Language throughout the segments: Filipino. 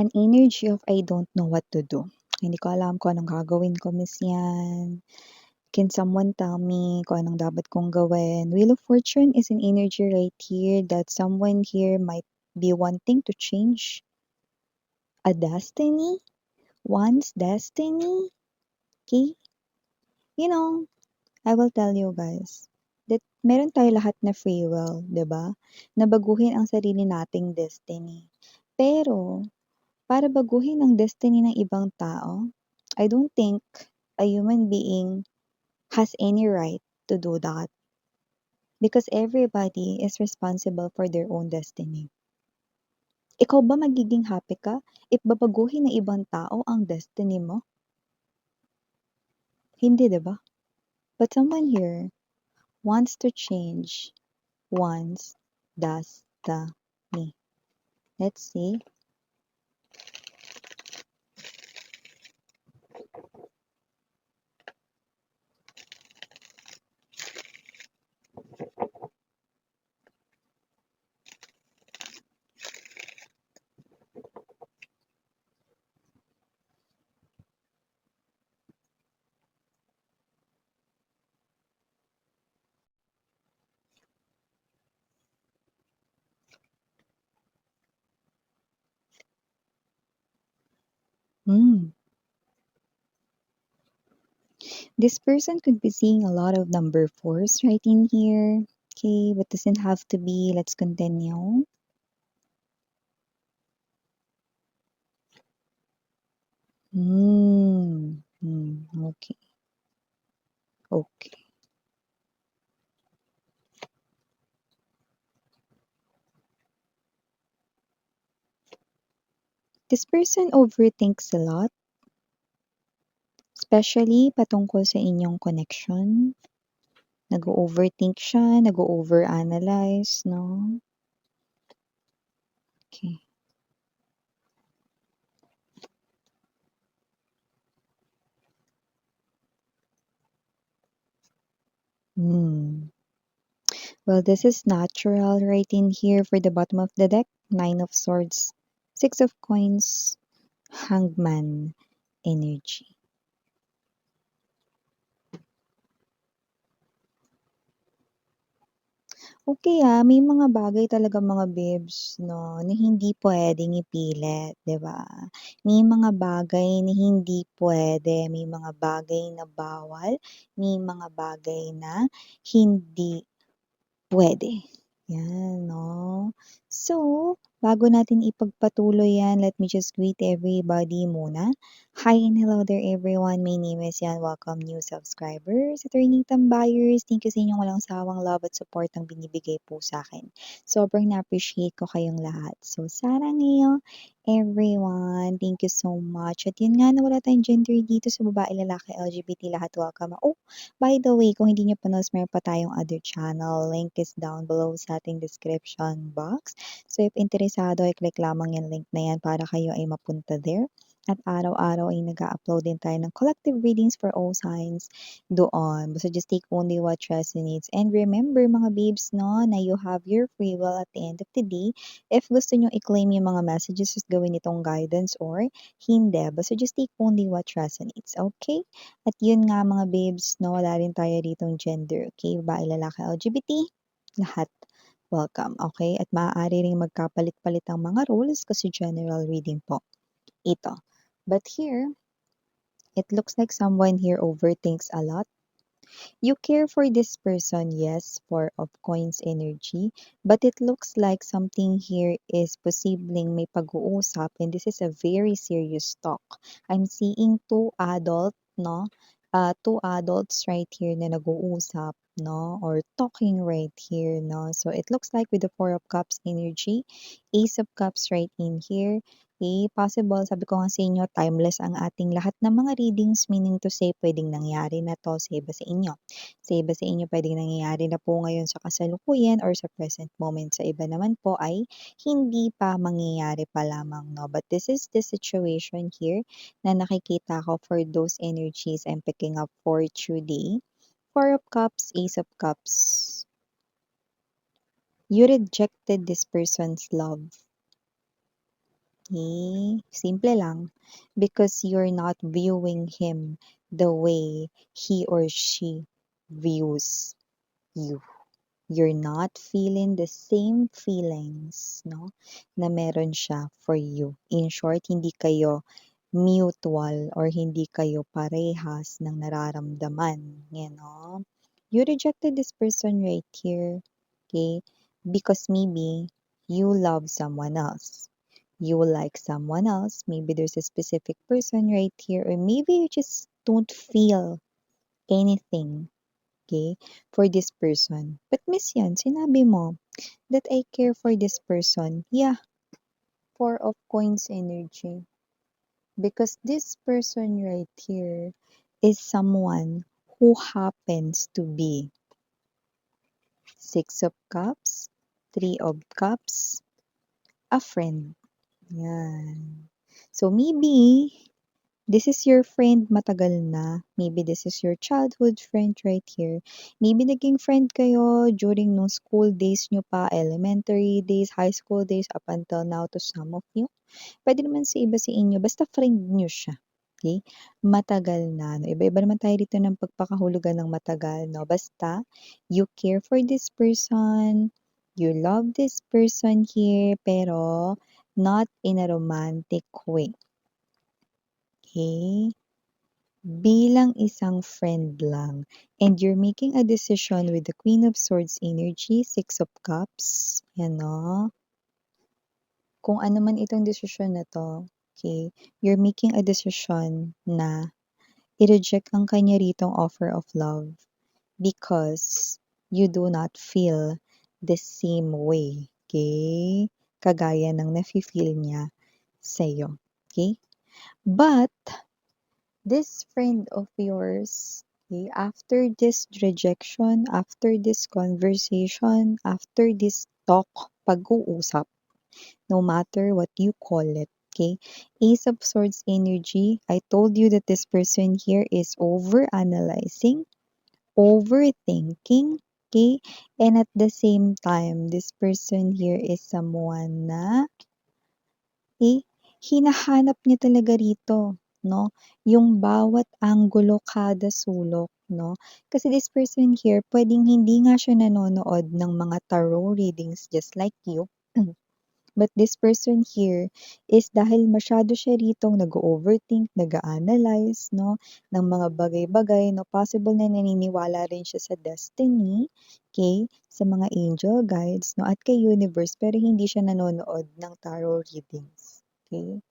An energy of I don't know what to do. Hindi ko alam kung anong gagawin ko, miss yan. Can someone tell me kung anong dapat kong gawin? Wheel of Fortune is an energy right here that someone here might be wanting to change a destiny, one's destiny. Okay? You know, I will tell you guys that meron tayo lahat na free will, 'di ba? Na baguhin ang sarili nating destiny. Pero para baguhin ang destiny ng ibang tao, I don't think a human being has any right to do that because everybody is responsible for their own destiny. Ikaw ba magiging happy ka if babaguhin ng ibang tao ang destiny mo? Hindi, 'di ba? But someone here wants to change one's destiny. Let's see. Hmm. This person could be seeing a lot of number fours right in here. Okay, but doesn't have to be. Let's continue. Okay. Okay. This person overthinks a lot, especially patungkol sa inyong connection. Nag-overthink siya, nag-overanalyze, no? Okay. Hmm. Well, this is natural right in here for the bottom of the deck. Nine of Swords, Six of Coins, Hangman energy. Okay, may mga bagay talaga mga babes 'no, na hindi puwedeng ipilit, 'di ba? May mga bagay na hindi puwede, may mga bagay na bawal, may mga bagay na hindi puwede, 'yan 'no. So, bago natin ipagpatuloy 'yan, let me just greet everybody muna. Hi and hello there everyone, my name is Yan, welcome new subscribers, returning tambayers, thank you sa inyong walang sawang love at support ang binibigay po sa'kin. Sobrang na-appreciate ko kayong lahat. So, saranghayo everyone, thank you so much. At yun nga na wala tayong gender dito sa babae, lalaki, LGBT, lahat welcome. Oh, by the way, kung hindi niyo pa knows, meron pa tayong other channel. Link is down below sa ating description box. So, if interesado, i-click lamang yung link na yan para kayo ay mapunta there. At araw-araw ay nag-upload din tayo ng collective readings for all signs doon. Basta just take only what resonates. And remember mga babes, no, na you have your free will at the end of the day. If gusto nyo i-claim yung mga messages, just gawin itong guidance or hindi. Basta just take only what resonates. Okay? At yun nga mga babes, no, wala rin tayo ditong gender, okay? Babae, lalaki, LGBT, lahat welcome, okay? At maaari ring magkapalit-palit ang mga roles kasi general reading po ito. But here, it looks like someone here overthinks a lot. You care for this person, yes, for of coins energy, but it looks like something here is posibleng may pag-uusap and this is a very serious talk. I'm seeing two adults right here na nag-uusap, no, or talking right here, no. So it looks like with the Four of Cups energy, Ace of Cups right in here, possible, sabi ko nga sa inyo, timeless ang ating lahat ng mga readings, meaning to say, pwedeng nangyari na to sa iba sa inyo. Sa iba sa inyo, pwedeng nangyayari na po ngayon sa kasalukuyan or sa present moment. Sa iba naman po ay hindi pa mangyayari pa lamang, no? But this is the situation here na nakikita ko for those energies I'm picking up for today. Four of Cups, Ace of Cups. You rejected this person's love. Okay? Simple lang. Because you're not viewing him the way he or she views you. You're not feeling the same feelings, no, na meron siya for you. In short, hindi kayo mutual or hindi kayo parehas ng nararamdaman, you know. You rejected this person right here, okay? Because maybe you love someone else. You like someone else. Maybe there's a specific person right here, or maybe you just don't feel anything, okay, for this person. But Miss Yan, sinabi mo that I care for this person. Yeah, Four of Coins energy. Because this person right here is someone who happens to be Six of Cups, Three of Cups, a friend. Yan. So maybe this is your friend matagal na. Maybe this is your childhood friend right here. Maybe naging friend kayo during nung school days nyo pa, elementary days, high school days, up until now to some of you. Pwede naman sa iba sa inyo, basta friend nyo siya. Okay? Matagal na. No? Iba-iba naman tayo dito ng pagpakahulugan ng matagal. No? Basta, you care for this person, you love this person here, pero not in a romantic way. Okay? Bilang isang friend lang. And you're making a decision with the Queen of Swords energy, Six of Cups. Yan, no? Kung ano man itong desisyon na 'to, okay, you're making a decision na i-reject ang kanya ritong offer of love because you do not feel the same way, okay, kagaya ng nafi-feel niya sa'yo, okay? But this friend of yours, okay, after this rejection, after this conversation, after this talk, pag-uusap, no matter what you call it. Okay, Ace of Swords energy. I told you that this person here is over analyzing, overthinking. Okay, and at the same time, this person here is someone na hinahanap niya talaga rito, no? Yung bawat anggulo kada sulok, no? Kasi this person here, pwedeng hindi nga siya nanonood ng mga tarot readings just like you. But this person here is dahil masyado siya ritong nag-overthink, nag-analyze, no, ng mga bagay-bagay, no, possible na naniniwala rin siya sa destiny, okay, sa mga angel guides, no, at kay universe, pero hindi siya nanonood ng tarot readings, okay,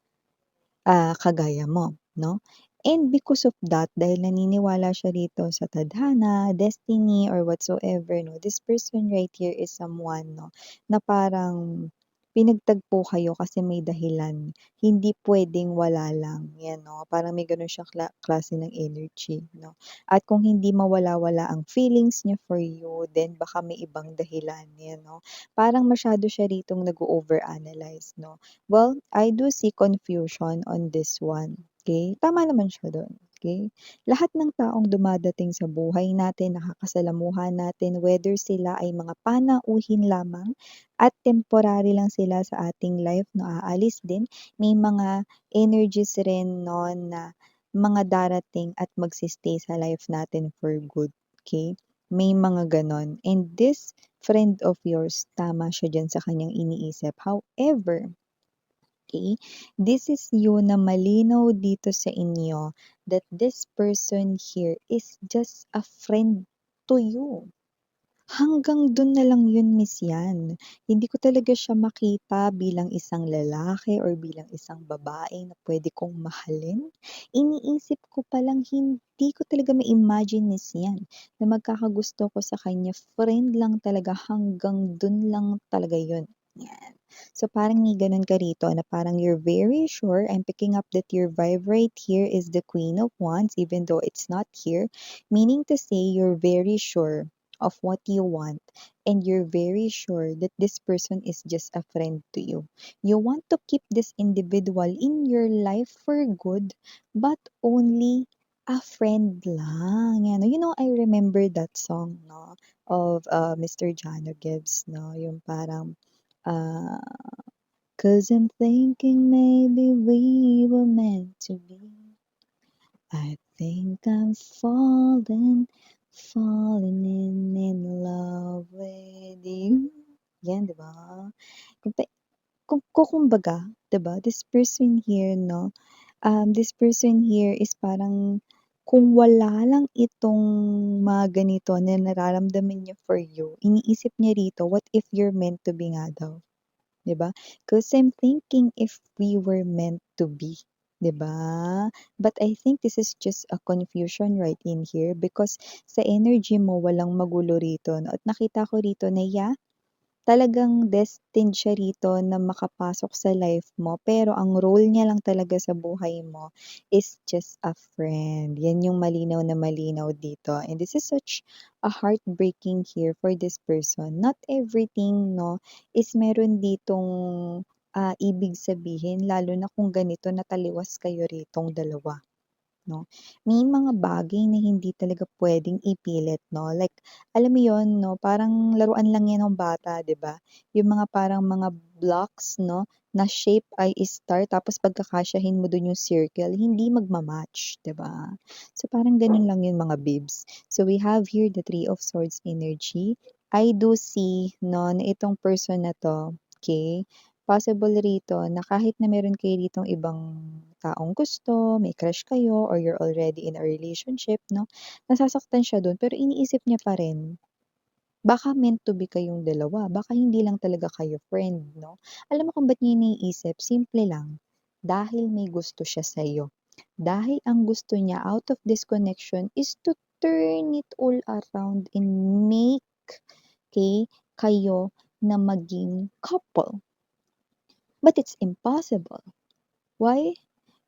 kagaya mo, no? And because of that, dahil naniniwala siya rito sa tadhana, destiny, or whatsoever, no, this person right here is someone, no, na parang pinagtagpo kayo kasi may dahilan. Hindi pwedeng wala lang, yan, no? Parang may ganun siyang klase ng energy, no? At kung hindi mawala-wala ang feelings niya for you, then baka may ibang dahilan, yan, no? Parang masyado siya ritong nag-overanalyze, no? Well, I do see confusion on this one. Okay? Tama naman siya doon. Okay? Lahat ng taong dumadating sa buhay natin, nakakasalamuhan natin, whether sila ay mga panauhin lamang at temporary lang sila sa ating life, no, aalis din. May mga energies rin no, na mga darating at magsistay sa life natin for good. Okay? May mga ganon. And this friend of yours, tama siya dyan sa kanyang iniisip. However, okay, this is you na malinaw dito sa inyo that this person here is just a friend to you. Hanggang dun na lang yun, Miss Yan. Hindi ko talaga siya makita bilang isang lalaki or bilang isang babae na pwede kong mahalin. Iniisip ko palang hindi ko talaga ma-imagine, Miss Yan, na magkakagusto ko sa kanya. Friend lang talaga, hanggang dun lang talaga yun. Yan. So parang may ganun ka rito na parang you're very sure. I'm picking up that your vibe right here is the Queen of Wands even though it's not here. Meaning to say you're very sure of what you want and you're very sure that this person is just a friend to you. You want to keep this individual in your life for good, but only a friend lang. Yan. You know, I remember that song, no, of Mr. Jano Gibbs, no, yung parang uh, 'Cause I'm thinking maybe we were meant to be. I think I'm falling in love with you. Yan, 'di ba? Kumpa kung kumbaga, 'di ba, this person here 'no, this person here is parang kung wala lang itong mga ganito na nararamdaman niya for you, iniisip niya rito, what if you're meant to be nga daw, 'di ba? 'Cause I'm thinking if we were meant to be, 'di ba? But I think this is just a confusion right in here because sa energy mo walang magulo rito 'no, at nakita ko rito na talagang destined siya rito na makapasok sa life mo, pero ang role niya lang talaga sa buhay mo is just a friend. Yan yung malinaw na malinaw dito. And this is such a heartbreaking here for this person. Not everything, no, is meron ditong ibig sabihin, lalo na kung ganito nataliwas kayo ritong dalawa. 'No? May mga bagay na hindi talaga puwedeng ipilit 'no, like alam mo 'yun 'no, parang laruan lang 'yan ng bata 'di ba? Yung mga parang mga blocks 'no, na shape ay star tapos pagkakasyahin mo dun yung circle hindi magma-match 'di ba? So parang ganun lang 'yun mga babes. So we have here the Three of Swords energy. I do see 'no, na itong person na 'to, okay, possible rito na kahit na meron kayo ditong ibang taong gusto, may crush kayo, or you're already in a relationship 'no, nasasaktan siya dun pero iniisip niya pa rin, baka meant to be kayong dalawa, baka hindi lang talaga kayo friend 'no. Alam mo kung ba't niya iniisip, simple lang, dahil may gusto siya sa'yo. Dahil ang gusto niya out of this connection is to turn it all around and make, okay, kayo na maging couple. But it's impossible. Why?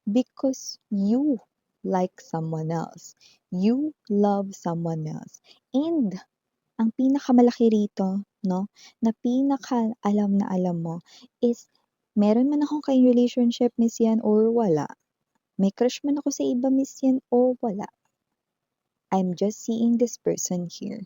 Because you like someone else. You love someone else. And ang pinakamalaki rito, no, na alam mo is meron man akong kayong relationship, Miss Yan, or wala. May crush man ako sa iba, Miss Yan, o wala. I'm just seeing this person here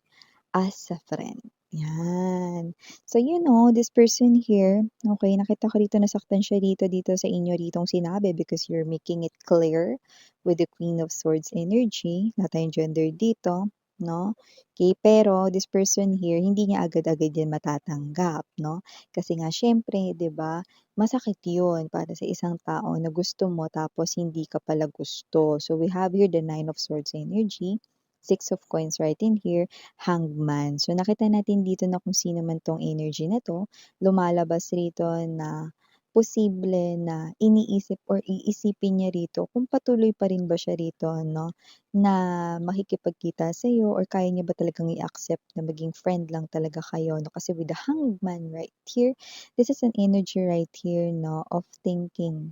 as a friend. Yan. So, you know, this person here, okay, nakita ko rito nasaktan siya dito sa inyo ritong sinabi because you're making it clear with the Queen of Swords energy. Wala tayong gender dito, no? Okay, pero this person here, hindi niya agad-agad yan matatanggap, no? Kasi nga, syempre, di ba, masakit yun para sa isang tao na gusto mo tapos hindi ka pala gusto. So, we have here the Nine of Swords energy, Six of Coins right in here, Hangman. So, nakita natin dito na kung sino man 'tong energy na 'to, lumalabas rito na posible na iniisip or iisipin niya rito kung patuloy pa rin ba siya rito 'no, na makikipagkita sa'yo or kaya niya ba talagang i-accept na maging friend lang talaga kayo 'no. Kasi with the Hangman right here, this is an energy right here 'no, of thinking,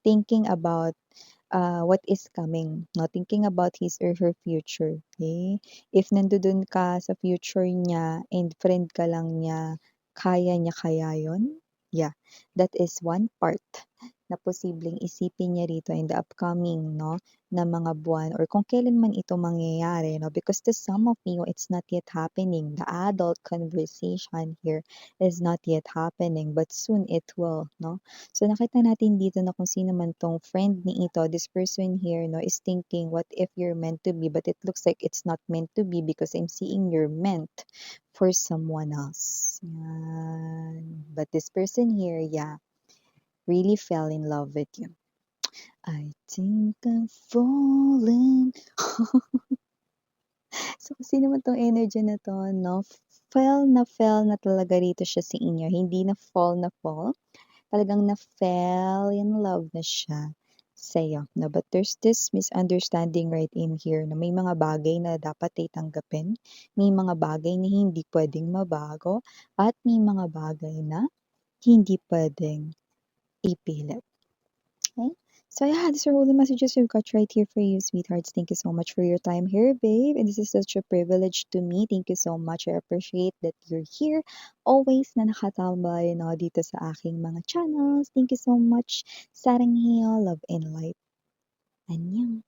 thinking about what is coming, no? Thinking about his or her future, okay? If nandoon ka sa future niya and friend ka lang niya, kaya niya kaya yun? Yeah, that is one part na posibleng isipin niya rito in the upcoming, no, na mga buwan or kung kailan man ito mangyayari, no, because to some of you, it's not yet happening. The adult conversation here is not yet happening, but soon it will, no? So nakita natin dito na kung sino man tong friend ni ito, this person here, no, is thinking, what if you're meant to be? But it looks like it's not meant to be because I'm seeing you're meant for someone else. Yan. But this person here, yeah, really fell in love with you. I think I'm falling. So, kung sino man tong energy na 'to 'no, fell na talaga rito siya sa inyo, hindi na fall, talagang na-fell in love na siya sa'yo 'no. But there's this misunderstanding right in here na may mga bagay na dapat ay tanggapin, may mga bagay na hindi puwedeng mabago, at may mga bagay na hindi puwedeng ipilit. Okay. So yeah, these are all the messages we've got right here for you, sweethearts. Thank you so much for your time here, babe. And this is such a privilege to me. Thank you so much. I appreciate that you're here. Always na nakatambay no, dito sa aking mga channels. Thank you so much. Sarang Hill, Love and Light. Annyeong.